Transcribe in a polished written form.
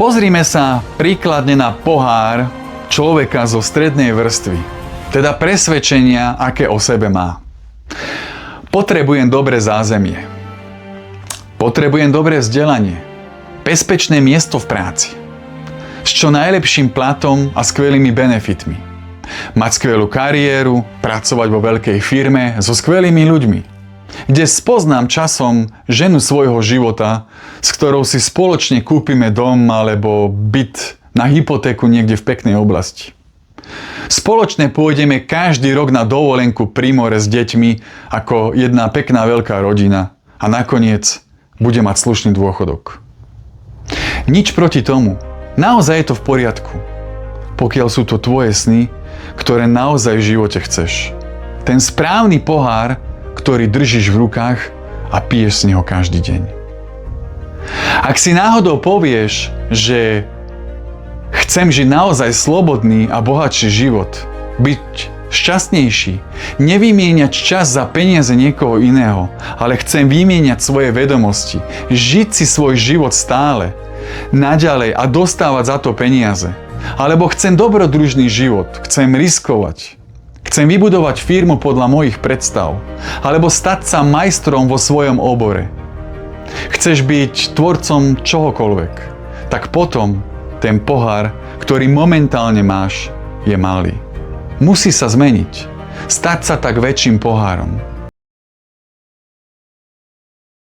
Pozrime sa príkladne na pohár človeka zo strednej vrstvy, teda presvedčenia, aké o sebe má. Potrebujem dobré zázemie. Potrebujem dobré vzdelanie. Bezpečné miesto v práci. S čo najlepším platom a skvelými benefitmi. Mať skvelú kariéru, pracovať vo veľkej firme so skvelými ľuďmi, kde spoznám časom ženu svojho života, s ktorou si spoločne kúpime dom alebo byt na hypotéku niekde v peknej oblasti. Spoločne pôjdeme každý rok na dovolenku pri more s deťmi ako jedna pekná veľká rodina a nakoniec bude mať slušný dôchodok. Nič proti tomu. Naozaj je to v poriadku. Pokiaľ sú to tvoje sny, ktoré naozaj v živote chceš. Ten správny pohár, ktorý držíš v rukách a piješ z neho každý deň. Ak si náhodou povieš, že chcem žiť naozaj slobodný a bohatší život, byť šťastnejší, nevymieňať čas za peniaze niekoho iného, ale chcem vymieňať svoje vedomosti, žiť si svoj život stále, naďalej a dostávať za to peniaze. Alebo chcem dobrodružný život, chcem riskovať, chcem vybudovať firmu podľa mojich predstav, alebo stať sa majstrom vo svojom obore. Chceš byť tvorcom čohokoľvek, tak potom ten pohár, ktorý momentálne máš, je malý. Musí sa zmeniť, stať sa tak väčším pohárom.